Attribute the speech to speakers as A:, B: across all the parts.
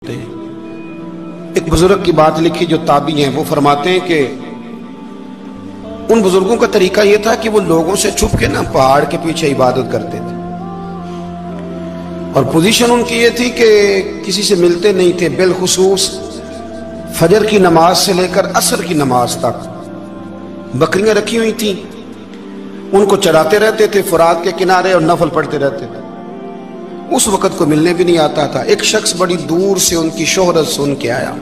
A: एक बुजुर्ग की बात लिखी जो ताबी हैं, वो फरमाते हैं कि उन बुजुर्गों का तरीका यह था कि वो लोगों से छुप के ना पहाड़ के पीछे इबादत करते थे और पोजीशन उनकी ये थी कि किसी से मिलते नहीं थे। बिलखुसूस फजर की नमाज से लेकर असर की नमाज तक बकरियां रखी हुई थी, उनको चराते रहते थे फुरात के किनारे और नफल पढ़ते रहते थे। उस वक्त को मिलने भी नहीं आता था। एक शख्स बड़ी दूर से उनकी शोहरत सुन के आया,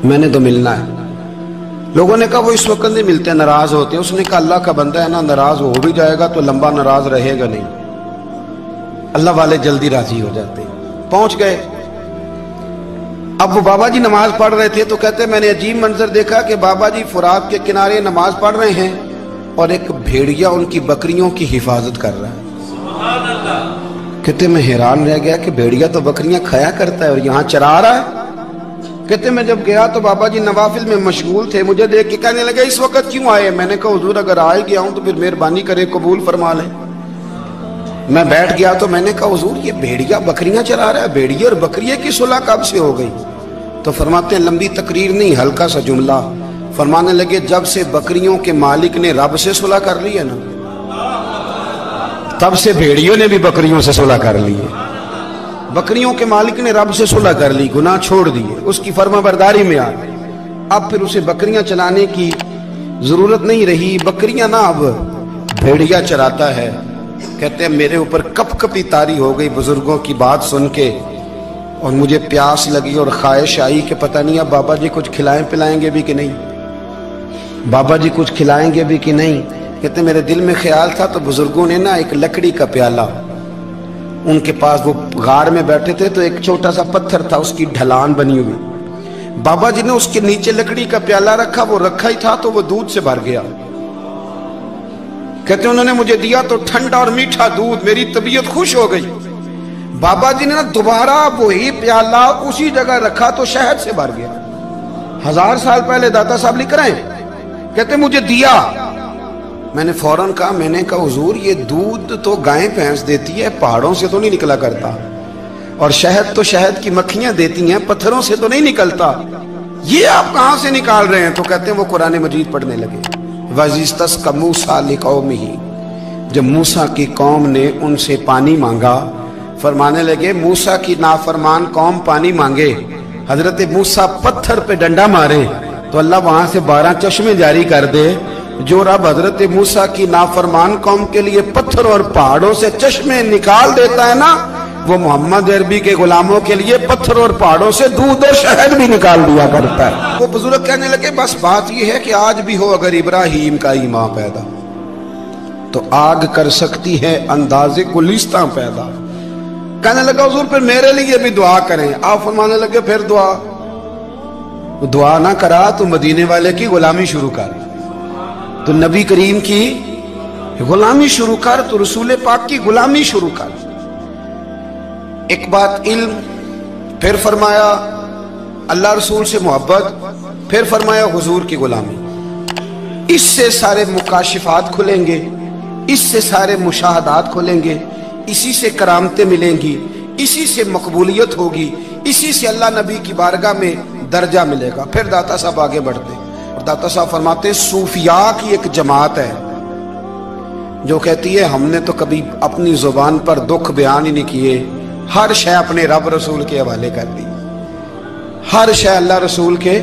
A: मैंने तो मिलना है। लोगों ने कहा वो इस वक्त नहीं मिलते, नाराज होते हैं। उसने कहा अल्लाह का बंदा है ना, नाराज हो भी जाएगा तो लंबा नाराज रहेगा नहीं, अल्लाह वाले जल्दी राजी हो जाते हैं। पहुंच गए। अब वो बाबा जी नमाज पढ़ रहे थे तो कहते मैंने अजीब मंजर देखा कि बाबा जी फुरात के किनारे नमाज पढ़ रहे हैं और एक भेड़िया उनकी बकरियों की हिफाजत कर रहा है। कहते मैं हैरान रह गया कि भेड़िया तो बकरियां खाया करता है और यहाँ चरा रहा है। कहते मैं जब गया तो बाबा जी नवाफिल में मशगूल थे, मुझे देख के कहने लगे इस वक्त क्यों आए। मैंने कहा हुजूर अगर आ ही गया हूं तो फिर मेहरबानी करे कबूल फरमा ले। मैं बैठ गया तो मैंने कहा हुजूर ये भेड़िया बकरियां चरा रहा है, भेड़िया और बकरिया की सुलह कब से हो गई? तो फरमाते हैं लंबी तकरीर नहीं, हल्का सा जुमला। फरमाने लगे जब से बकरियों के मालिक ने रब से सुलह कर ली है ना, तब से भेड़ियों ने भी बकरियों से सुलह कर ली है। बकरियों के मालिक ने रब से सुलह कर ली, गुनाह छोड़ दिए, उसकी फर्माबरदारी में आ गए। अब फिर उसे बकरियां चलाने की जरूरत नहीं रही, बकरियां ना अब भेड़िया चराता है। कहते हैं मेरे ऊपर कपकपी तारी हो गई बुजुर्गों की बात सुन के और मुझे प्यास लगी और ख्वाहिश आई कि पता नहीं अब बाबा जी कुछ खिलाएं पिलाएंगे भी कि नहीं, बाबा जी कुछ खिलाएंगे भी कि नहीं। कहते मेरे दिल में ख्याल था तो बुजुर्गों ने ना एक लकड़ी का प्याला, उनके पास वो गाड़ में बैठे थे तो एक छोटा सा पत्थर था, उसकी ढलान बनी हुई, बाबा जी ने उसके नीचे लकड़ी का प्याला रखा, वो रखा ही था तो वो दूध से भर गया। कहते उन्होंने मुझे दिया तो ठंडा और मीठा दूध, मेरी तबीयत खुश हो गई। बाबा जी ने ना दोबारा वही प्याला उसी जगह रखा तो शहद से भर गया। 1000 साल पहले दाता साहब लिख रहे हैं। कहते मुझे दिया, मैंने फौरन कहा, मैंने कहा हुजूर ये दूध तो गाय भैंस देती है, पहाड़ों से तो नहीं निकला करता, और शहद तो शहद की मक्खियां देती हैं, पत्थरों से तो नहीं निकलता, ये आप कहां से निकाल रहे हैं? तो कहते हैं वो कुरान मजीद पढ़ने लगे। वज़िस्तस्क़ा मूसा लिक़ौमिही, जब मूसा की कौम ने उनसे पानी मांगा, फरमाने लगे मूसा की नाफरमान कौम पानी मांगे, हजरत मूसा पत्थर पे डंडा मारे तो अल्लाह वहां से 12 चश्मे जारी कर दे। जो रब हजरत मूसा की नाफरमान कौम के लिए पत्थर और पहाड़ों से चश्मे निकाल देता है ना, वो मोहम्मद अरबी के गुलामों के लिए पत्थर और पहाड़ों से दूध और शहद भी निकाल दिया करता है। वो बुजुर्ग कहने लगे बस बात ये है कि आज भी हो अगर इब्राहिम का ईमान पैदा तो आग कर सकती है अंदाजे गुलिस्तां पैदा। कहने लगा हुजूर फिर मेरे लिए भी दुआ करें। आप फरमाने लगे फिर दुआ ना करा तो मदीने वाले की गुलामी शुरू कर, तो नबी करीम की गुलामी शुरू कर, तो रसूल पाक की गुलामी शुरू कर। एक बात इल्म, फिर फरमाया अल्लाह रसूल से मोहब्बत, फिर फरमाया हुजूर की गुलामी। इससे सारे मुकाशिफात खुलेंगे, इससे सारे मुशाहदात खुलेंगे, इसी से करामतें मिलेंगी, इसी से मकबूलियत होगी, इसी से अल्लाह नबी की बारगाह में दर्जा मिलेगा। फिर दाता साहब आगे बढ़ते और दाता साहब फरमाते सूफिया की एक जमात है जो कहती है हमने तो कभी अपनी जुबान पर दुख बयान ही नहीं किए, हर शय अपने रब रसूल के हवाले कर दी, हर शय अल्लाह रसूल के।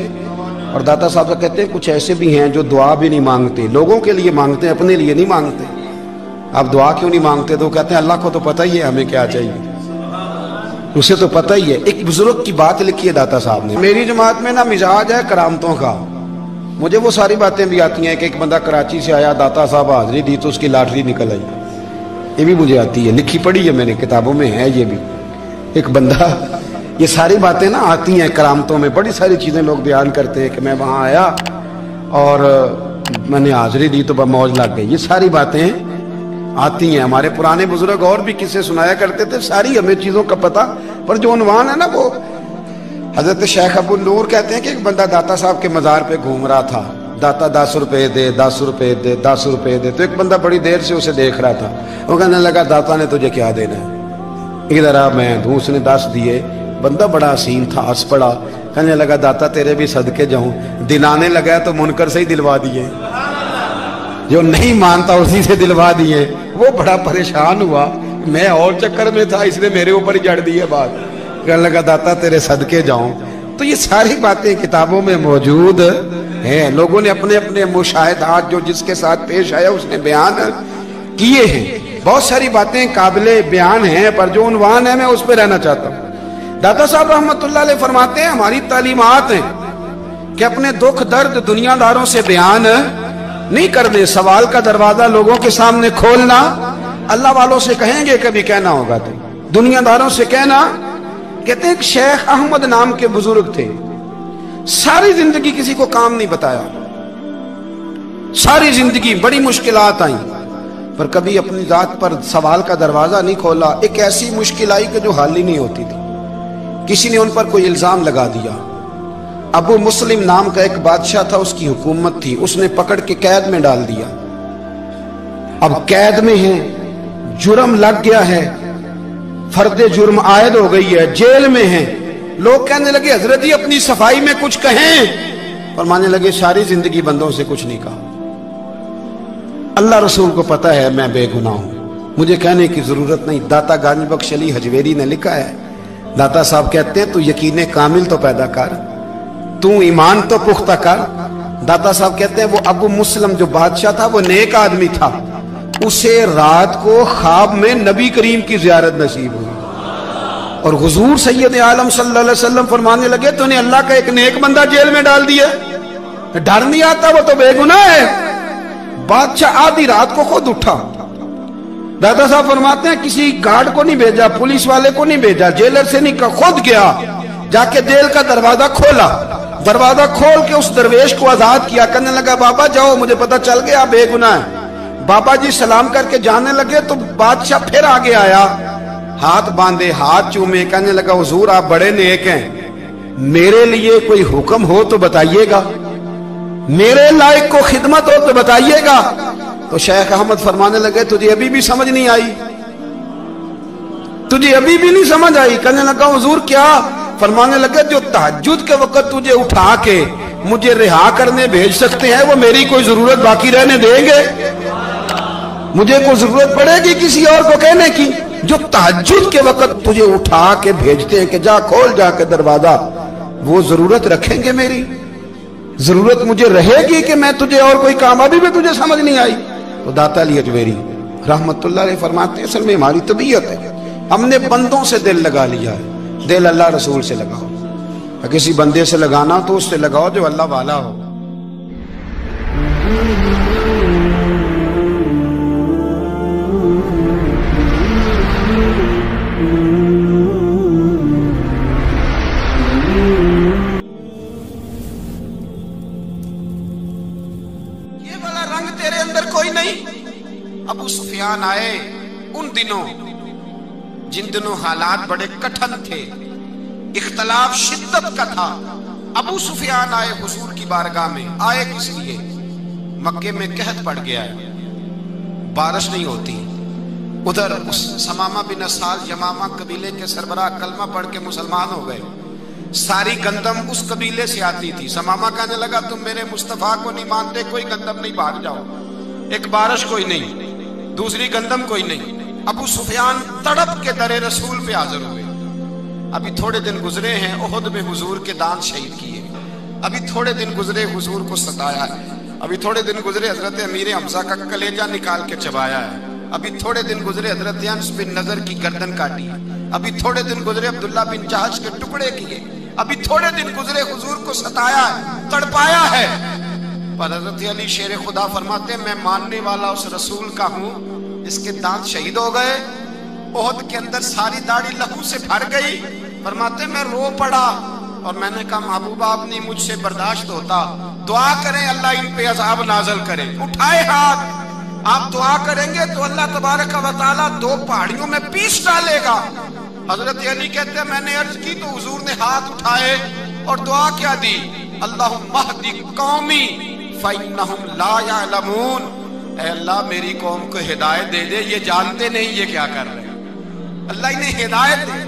A: और दाता साहब कहते हैं कुछ ऐसे भी हैं जो दुआ भी नहीं मांगते, लोगों के लिए मांगते हैं, अपने लिए नहीं मांगते। आप दुआ क्यों नहीं मांगते? तो कहते हैं अल्लाह को तो पता ही है हमें क्या चाहिए, उसे तो पता ही है। एक बुजुर्ग की बात लिखी है दाता साहब ने, मेरी जमात में ना मिजाज है करामतों का, मुझे वो सारी बातें भी आती हैं कि एक बंदा कराची से आया, दाता साहब हाजिरी दी तो उसकी लॉटरी निकल आई, ये भी मुझे आती है, लिखी पढ़ी है मैंने, किताबों में है ये भी। एक बंदा, ये सारी बातें ना आती हैं करामतों में, बड़ी सारी चीजें लोग बयान करते हैं कि मैं वहां आया और मैंने हाजिरी दी तो मौज लग गई, ये सारी बातें आती हैं। हमारे पुराने बुजुर्ग और भी किस्से सुनाया करते थे, सारी हमें चीजों का पता, पर जो उन्वान है ना वो हजरत शेख अबू नूर कहते हैं कि एक बंदा दाता साहब के मजार पे घूम रहा था, दाता 10 रुपए दे, 10 रुपए दे, 10 रुपए दे। तो एक बंदा बड़ी देर से उसे देख रहा था, वो कहने लगा दाता ने तुझे क्या देना है? इधर आ मैं दूँ। उसने 10 दिए, बंदा बड़ा हसीन था, हंस पड़ा, कहने लगा दाता तेरे भी सदके जाऊं। दिन आने लगा तो मुनकर से ही दिलवा दिए, जो नहीं मानता उसी से दिलवा दिए। वो बड़ा परेशान हुआ, मैं और चक्कर में था, इसने मेरे ऊपर ही जड़ दी है बात। कहने लगा दाता तेरे सदके जाऊं। तो ये सारी बातें किताबों में मौजूद हैं, लोगों ने अपने अपने मुशाहिदात जो जिसके साथ पेश आया उसने बयान किए हैं। बहुत सारी बातें काबिले बयान हैं, पर जो उन्वान है मैं उस पर रहना चाहता हूँ। दाता साहब रहमतुल्लाह अलैह फरमाते हैं, हमारी तालीमात हैं कि अपने दुख दर्द दुनियादारों से बयान नहीं करने, सवाल का दरवाजा लोगों के सामने खोलना। अल्लाह वालों से कहेंगे कभी कहना होगा तो, दुनियादारों से कहना। कहते हैं शेख अहमद नाम के बुजुर्ग थे, सारी जिंदगी किसी को काम नहीं बताया, सारी जिंदगी बड़ी मुश्किलात आई, पर कभी अपनी जात पर सवाल का दरवाजा नहीं खोला। एक ऐसी मुश्किल आई कि जो हल ही नहीं होती थी। किसी ने उन पर कोई इल्जाम लगा दिया। अबू मुस्लिम नाम का एक बादशाह था, उसकी हुकूमत थी, उसने पकड़ के कैद में डाल दिया। अब कैद में है, जुर्म लग गया है, फर्दे जुर्म आयद हो गई है, जेल में है। लोग कहने लगे हजरत जी अपनी सफाई में कुछ कहें, और मानने लगे सारी जिंदगी बंदों से कुछ नहीं कहा। अल्लाह रसूल को पता है मैं बेगुनाह हूं, मुझे कहने की जरूरत नहीं। दाता गानी बख्श अली हजवेरी ने लिखा है, दाता साहब कहते हैं तू यकीन कामिल तो पैदा कर, तू ईमान तो पुख्ता कर। दाता साहब कहते हैं वो अबू मुस्लिम जो बादशाह था वो नेक आदमी था, उसे रात को ख्वाब में नबी करीम की जियारत नसीब हुई, और हुजूर सैयद आलम सल्लल्लाहु अलैहि वसल्लम फरमाने लगे तूने अल्लाह का एक नेक बंदा जेल में डाल दिया, डर नहीं आता, वो तो बेगुनाह है। बादशाह आधी रात को खुद उठा। दादा साहब फरमाते हैं किसी गार्ड को नहीं भेजा, पुलिस वाले को नहीं भेजा, जेलर से नहीं, खुद गया, जाके जेल का दरवाजा खोला। दरवाजा खोल के उस दरवेश को आजाद किया, कहने लगा बाबा जाओ, मुझे पता चल गया बेगुनाह है। बाबा जी सलाम करके जाने लगे तो बादशाह फिर आगे आया, हाथ बांधे, हाथ चूमे, कहने लगा हुजूर आप बड़े नेक हैं, मेरे लिए कोई हुक्म हो तो बताइएगा, मेरे लायक को खिदमत हो तो बताइएगा। तो शेख अहमद फरमाने लगे तुझे अभी भी समझ नहीं आई, तुझे अभी भी नहीं समझ आई। कहने लगा हुजूर क्या? फरमाने लगे जो तहज्जुद के वक्त तुझे उठा के मुझे रिहा करने भेज सकते हैं वो मेरी कोई जरूरत बाकी रहने देंगे? मुझे कोई जरूरत पड़ेगी किसी और को कहने की? जो तहज्जुद के वक्त तुझे उठा के भेजते हैं कि जा खोल जाके दरवाजा, वो जरूरत रखेंगे मेरी? जरूरत मुझे रहेगी कि मैं तुझे और कोई काम, अभी भी तुझे समझ नहीं आई? तो दाता अली अजमेरी रहमतुल्लाह अलैह फरमाते हैं असल में हमारी तबीयत है, हमने बंदों से दिल लगा लिया है। दिल अल्लाह रसूल से लगाओ, किसी बंदे से लगाना तो उससे लगाओ जो अल्लाह वाला हो। ये वाला रंग तेरे अंदर कोई नहीं। अबू सुफियान आए उन दिनों जिन दिनों हालात बड़े कठिन थे, इख्तलाफ शिद्दत का था। अबू सुफियान आए हुजूर की बारगाह में। आए किस लिए? मक्के में कहत पड़ गया है, बारिश नहीं होती। उधर उस समामा बिन असाल यमामा कबीले के सरबराह कलमा पढ़ के मुसलमान हो गए। सारी गंदम उस कबीले से आती थी। समामा कहने लगा तुम मेरे मुस्तफा को नहीं मानते, कोई गंदम नहीं, भाग जाओ। एक बारिश कोई नहीं, दूसरी गंदम कोई नहीं। अबू सुफियान तड़प के दरे रसूल पे हाजिर हुए। अभी थोड़े दिन गुजरे हैं, ओहद में हुजूर के दांत शहीद किए। अभी थोड़े दिन गुजरे हुजूर को सताया है। अभी थोड़े दिन गुजरे हजरत अमीर हमजा का कलेजा निकाल के चबाया है। अभी थोड़े दिन गुजरे हजरत अनस बिन नजर की गर्दन काटी। अभी थोड़े दिन गुजरे अब्दुल्ला बिन जहाज के टुकड़े किए। अभी थोड़े दिन गुजरे हुजूर को सताया है, तड़पाया है। पर हजरत अली शेर खुदा फरमाते मैं मानने वाला उस रसूल का हूं इसके दांत शहीद हो गए। ओहद के अंदर सारी दाढ़ी लहू से भर गई। फरमाते मैं रो पड़ा और मैंने कहा महबूबा आप नहीं मुझसे बर्दाश्त होता, दुआ करें अल्लाह इन पे अज़ाब नाज़िल करे। उठाए हाथ, आप दुआ करेंगे तो अल्लाह तबारक व तआला दो पहाड़ियों में पीस डालेगा। हजरत अली कहते हैं मैंने अर्ज की तो हुजूर ने हाथ उठाए और दुआ क्या दी, अल्लाहुम्मा हदी कौमी फइन्नहुम ला यअलमून। ऐ अल्लाह मेरी कौम को हिदायत दे दे, ये जानते नहीं ये क्या कर रहे हैं। अल्लाह इन्हें हिदायत दे।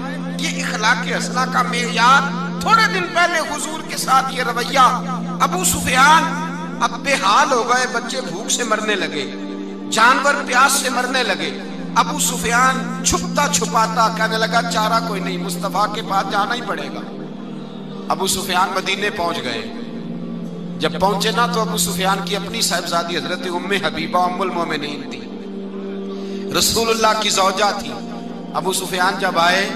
A: یہ اخلاق حسنہ کا معیار. تھوڑے دن پہلے حضور کے ساتھ یہ رویہ. ابو سفیان اب بے حال ہو گئے, بچے بھوک سے مرنے لگے, جانور پیاس سے مرنے لگے. ابو سفیان چھپتا چھپاتا کہنے لگا چارہ کوئی نہیں, مصطفیٰ کے پاس جانا ہی پڑے گا. ابو سفیان مدینے پہنچ گئے. جب پہنچے نا تو ابو سفیان کی اپنی صاحبزادی حضرت ام حبیبہ ام المومنین تھی, رسول اللہ کی زوجہ تھی. ابو سفیان جب آئے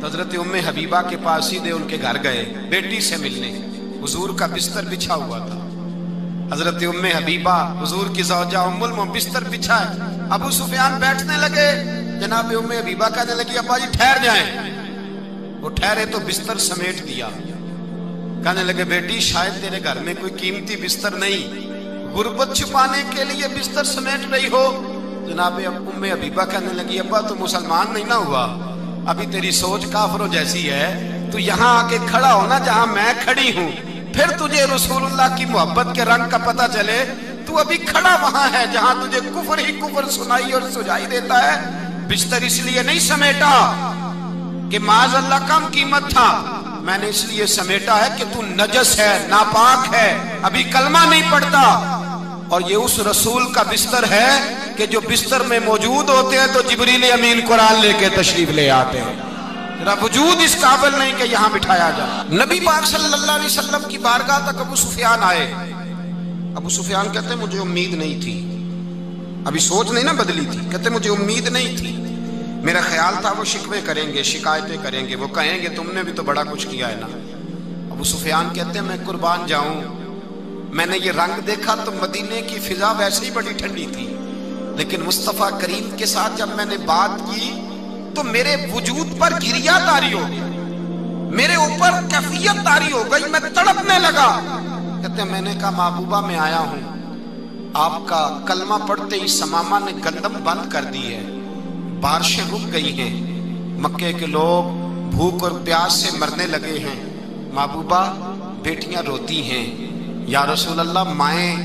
A: تو حضرت ام حبیبہ کے پاس سیدھے ان کے گھر گئے بیٹی سے ملنے. حضور کا بستر بچھا ہوا تھا. حضرت ام حبیبہ حضور کی زوجہ ام المومنین بستر بچھا ہے. ابو سفیان بیٹھنے لگے, جناب ام حبیبہ کہنے لگی ابا جی ٹھہر جائیں. وہ ٹھہرے تو بستر سمیٹ دیا. کہنے لگے بیٹی شاید تیرے گھر میں کوئی قیمتی بستر نہیں, غربت چھپانے کے لیے بستر سمیٹ رہی ہو. جناب ام حبیبہ کہنے لگی ابا تو مسلمان نہیں نہ ہوا, ابھی تیری سوچ کافروں جیسی ہے. تو یہاں آ کے کھڑا ہونا جہاں میں کھڑی ہوں, پھر تجھے رسول اللہ کی محبت کے رنگ کا پتہ چلے. تو ابھی کھڑا وہاں ہے جہاں تجھے کفر ہی کفر سنائی اور سجائی دیتا ہے. بستر اس لیے نہیں سمیٹا کہ معاذ اللہ کم قیمت تھا, میں نے اس لیے سمیٹا ہے کہ تو نجس ہے, ناپاک ہے, ابھی کلمہ نہیں پڑھتا. اور یہ اس رسول کا بستر ہے کہ جو بستر میں موجود ہوتے ہیں تو جبریل امین قرآن لے کے تشریف لے آتے ہیں. ذرا وجود اس قابل نہیں کہ یہاں بٹھایا جائے. نبی پاک صلی اللہ علیہ وسلم کی بارگاہ تک ابو سفیان آئے. ابو سفیان کہتے ہیں مجھے امید نہیں تھی, ابھی سوچ نہیں نا بدلی تھی. کہتے مجھے امید نہیں تھی, میرا خیال تھا وہ شکوے کریں گے, شکایتیں کریں گے, وہ کہیں گے تم نے بھی تو بڑا کچھ کیا ہے نا. ابو سفیان کہتے ہیں میں قربان جاؤں, میں نے یہ رنگ دیکھا تو مدینے کی فضا ویسے ہی بڑی ٹھنڈی تھی, لیکن مصطفیٰ کریم کے ساتھ جب میں نے بات کی تو میرے وجود پر گریہ طاری ہو گئی, میرے اوپر کیفیت طاری ہو گئی, میں تڑپنے لگا. کہتے ہیں میں نے کہا محبوبہ میں آیا ہوں, آپ کا کلمہ پڑھتے ہی سمامہ نے گندم بند کر دی ہے, بارشیں رک گئی ہیں, مکے کے لوگ بھوک اور پیاس سے مرنے لگے ہیں. محبوبہ بیٹیاں روتی ہیں, یا رسول اللہ مائیں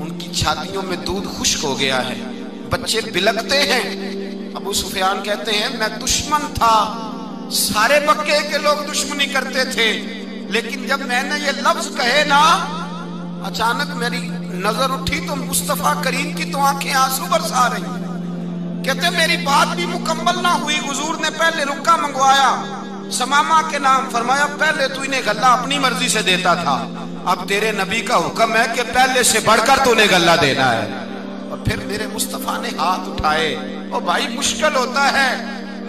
A: ان کی چھاتیوں میں دودھ خشک ہو گیا ہے, بچے بلکتے ہیں. ابو سفیان کہتے ہیں میں دشمن تھا, سارے مکے کے لوگ دشمنی کرتے تھے, لیکن جب میں نے یہ لفظ کہے نا اچانک میری نظر اٹھی تو مصطفیٰ کریم کی تو آنکھیں آنسو برسا رہی. کہتے میری بات بھی مکمل نہ ہوئی, حضور نے پہلے رکا منگوایا, سمامہ کے نام فرمایا پہلے تو انہیں غلہ اپنی مرضی سے دیتا تھا, اب تیرے نبی کا حکم ہے کہ پہلے سے بڑھ کر تو انہیں غلہ دینا ہے. اور پھر میرے مصطفیٰ نے ہاتھ اٹھائے. او بھائی مشکل ہوتا ہے,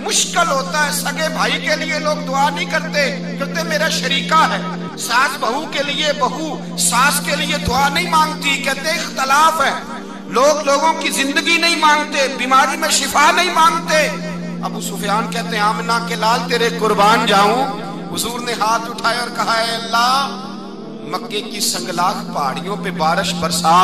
A: مشکل ہوتا ہے, سگے بھائی کے لیے لوگ دعا نہیں کرتے, کہتے میرا شریکہ ہے. ساس بہو کے لیے بہو ساس کے لیے دعا نہیں مانگتی, کہتے اختلاف ہے, لوگ لوگوں کی زندگی نہیں مانگتے, بیماری میں شفا نہیں مانگتے. ابو سفیان کہتے ہیں آمنہ کے لال تیرے قربان جاؤں. حضور نے ہاتھ اٹھائے اور کہا اے اللہ مکے کی سنگلاخ پہاڑیوں پہ بارش برسا,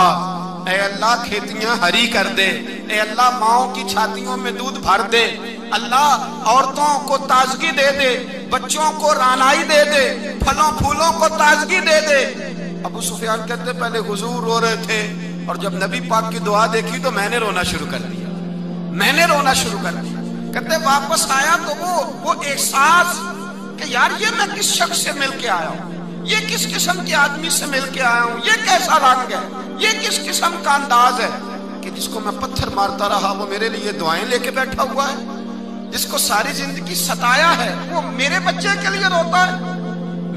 A: اے اللہ کھیتیاں ہری کر دے, اے اللہ ماؤں کی چھاتیوں میں دودھ بھر دے, اللہ عورتوں کو تازگی دے دے, بچوں کو رانائی دے دے, پھلوں پھولوں کو تازگی دے دے. ابو سفیان کہتے پہلے حضور رو رہے تھے اور جب نبی پاک کی دعا دیکھی تو میں نے رونا شروع کر دیا, میں نے رونا شروع کر دیا. کہتے واپس آیا تو وہ احساس کہ یار یہ میں کس شخص سے مل کے آیا ہوں, یہ کس قسم کے آدمی سے مل کے آیا ہوں, یہ کیسا رنگ ہے, یہ کس قسم کا انداز ہے کہ جس کو میں پتھر مارتا رہا وہ میرے لیے دعائیں لے کے بیٹھا ہوا ہے, جس کو ساری زندگی ستایا ہے وہ میرے بچے کے لیے روتا ہے,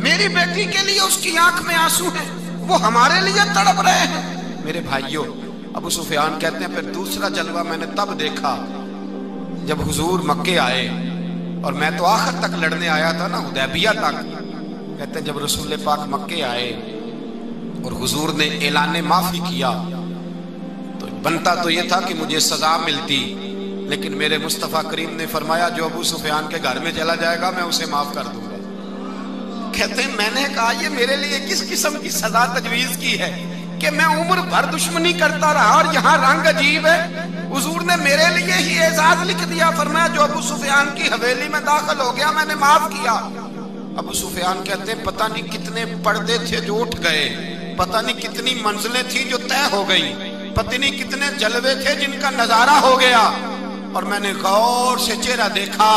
A: میری بیٹی کے لیے اس کی آنکھ میں آنسو ہیں, وہ ہمارے لیے تڑپ رہے ہیں. میرے بھائیوں ابو سفیان کہتے ہیں پھر دوسرا جلوہ میں نے تب دیکھا جب حضور مکے آئے, اور میں تو آخر تک لڑنے آیا تھا نا, حدیبیہ تک. کہتے ہیں جب رسول پاک مکے آئے اور حضور نے اعلان معافی کیا تو بنتا تو یہ تھا کہ مجھے سزا ملتی, لیکن میرے مصطفیٰ کریم نے فرمایا جو ابو سفیان کے گھر میں چلا جائے گا میں اسے معاف کر دوں گا. کہتے ہیں میں نے کہا یہ میرے لیے کس قسم کی سزا تجویز کی ہے کہ میں عمر بھر دشمنی کرتا رہا اور یہاں رنگ عجیب ہے. حضور نے میرے لیے ہی اعزاز لکھ دیا, فرمایا جو ابو سفیان کی حویلی میں داخل ہو گیا میں نے معاف کیا. ابو سفیان کہتے ہیں پتہ نہیں کتنے پردے تھے جو اٹھ گئے, پتہ نہیں کتنی منزلیں تھیں جو طے ہو گئی, پتہ نہیں کتنے جلوے تھے جن کا نظارہ ہو گیا. اور میں نے غور سے چہرہ دیکھا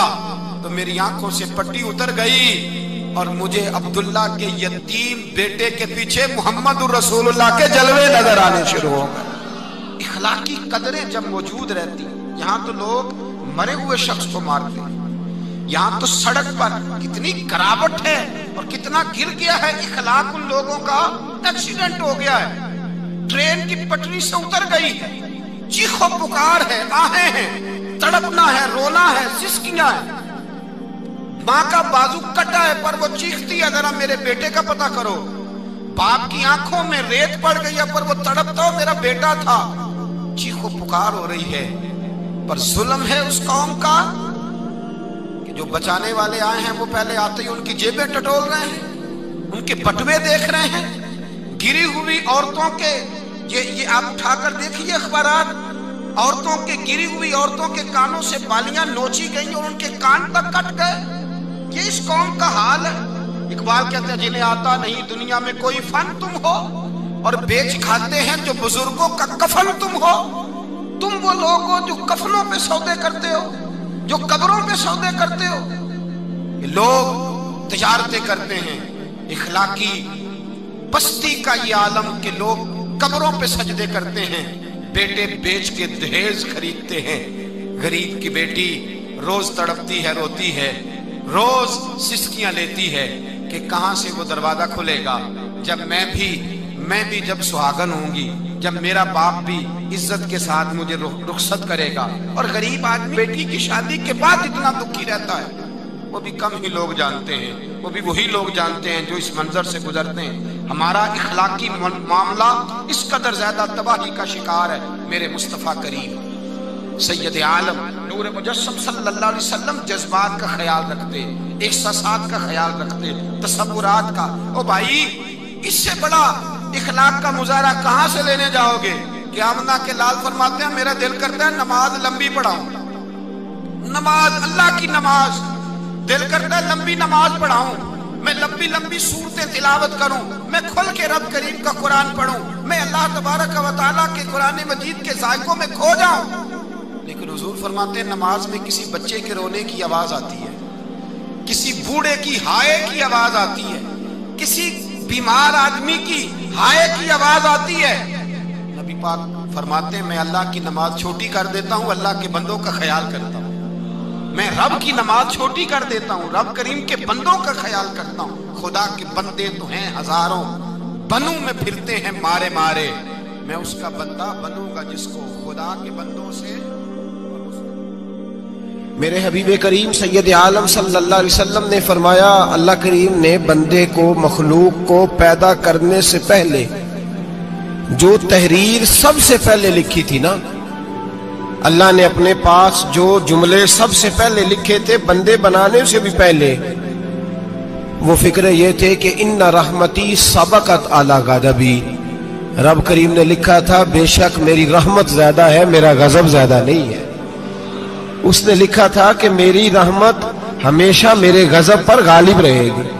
A: تو میری آنکھوں سے پٹی اتر گئی اور مجھے عبداللہ کے یتیم بیٹے کے پیچھے محمد رسول اللہ کے جلوے نظر آنے شروع ہو گئے۔ اخلاقی قدریں جب موجود رہتی، یہاں تو لوگ مرے ہوئے شخص کو مارتے ہیں، یہاں تو سڑک پر کتنی گراوٹ ہے اور کتنا گر گیا ہے اخلاق ان لوگوں کا، ایکسیڈنٹ ہو گیا ہے، ٹرین کی پٹری سے اتر گئی ہے، چیخ و پکار ہے، آہیں ہیں، تڑپنا ہے، رونا ہے، سسکیاں ہے، ماں کا بازو کٹا ہے پر وہ چیختی ہے ذرا میرے بیٹے کا پتہ کرو، باپ کی آنکھوں میں ریت پڑ گئی ہے پر وہ تڑپتا ہو میرا بیٹا تھا، چیخ و پکار ہو رہی ہے۔ پر ظلم ہے اس قوم کا کہ جو بچانے والے آئے ہیں وہ پہلے آتے ہی ان کی جیبیں ٹٹول رہے ہیں، ان کے بٹوے دیکھ رہے ہیں، گری ہوئی عورتوں کے، یہ آپ اٹھا کر دیکھیے اخبارات، عورتوں کے گری ہوئی عورتوں کے کانوں سے بالیاں نوچی گئیں اور ان کے کان تک کٹ گئے۔ یہ اس قوم کا حال ہے۔ اقبال کہتے ہیں جنہیں آتا نہیں دنیا میں کوئی فن تم ہو اور بیچ کھاتے ہیں جو بزرگوں کا کفن تم ہو۔ تم وہ لوگ ہو جو کفنوں پہ سودے کرتے ہو، جو قبروں پہ سودے کرتے ہو۔ یہ لوگ تجارتیں کرتے ہیں، اخلاقی پستی کا یہ عالم کہ لوگ قبروں پہ سجدے کرتے ہیں، بیٹے بیچ کے دہیز خریدتے ہیں۔ غریب کی بیٹی روز تڑپتی ہے، روتی ہے، روز سسکیاں لیتی ہے کہ کہاں سے وہ دروازہ کھلے گا جب میں بھی جب سہاگن ہوں گی، جب میرا باپ بھی عزت کے ساتھ مجھے رخصت کرے گا۔ اور غریب آدمی بیٹی کی شادی کے بعد اتنا دکھی رہتا ہے، وہ بھی کم ہی لوگ جانتے ہیں، وہ بھی وہی لوگ جانتے ہیں جو اس منظر سے گزرتے ہیں۔ ہمارا اخلاقی معاملہ اس قدر زیادہ تباہی کا شکار ہے۔ میرے مصطفیٰ کریم سید عالم نور مجسم صلی اللہ علیہ وسلم جذبات کا خیال رکھتے، احساسات کا خیال رکھتے، تصورات کا۔ او بھائی، اس سے بڑا اخلاق کا مظاہرہ کہاں سے لینے جاؤ گے؟ کہ آمنہ کے لال فرماتے ہیں میرا دل کرتا ہے نماز لمبی پڑھاؤں، نماز اللہ کی نماز، دل کرتا ہے لمبی نماز پڑھاؤں، میں لمبی لمبی صورتیں تلاوت کروں، میں کھل کے رب کریم کا قرآن پڑھوں، میں اللہ تبارک و تعالیٰ کے قرآن مجید کے ذائقوں میں کھو جاؤں۔ لیکن حضور فرماتے ہیں نماز میں کسی بچے کے رونے کی آواز آتی ہے، کسی بوڑھے کی ہائے کی آواز آتی ہے، کسی بیمار آدمی کی ہائے کی آواز آتی ہے۔ نبی پاک فرماتے ہیں میں اللہ کی نماز چھوٹی کر دیتا ہوں، اللہ کے بندوں کا خیال کرتا ہوں۔ میں رب کی نماز چھوٹی کر دیتا ہوں، رب کریم کے بندوں کا خیال کرتا ہوں۔ خدا کے بندے تو ہیں ہزاروں، بنوں میں پھرتے ہیں مارے مارے، میں اس کا بندہ بنوں گا جس کو خدا کے بندوں سے۔
B: میرے حبیب کریم سید عالم صلی اللہ علیہ وسلم نے فرمایا اللہ کریم نے بندے کو، مخلوق کو پیدا کرنے سے پہلے جو تحریر سب سے پہلے لکھی تھی نا، اللہ نے اپنے پاس جو جملے سب سے پہلے لکھے تھے بندے بنانے سے بھی پہلے، وہ فکر یہ تھے کہ ان رحمتی سبقت اعلی غضبی، رب کریم نے لکھا تھا بے شک میری رحمت زیادہ ہے، میرا غضب زیادہ نہیں ہے۔ اس نے لکھا تھا کہ میری رحمت ہمیشہ میرے غضب پر غالب رہے گی۔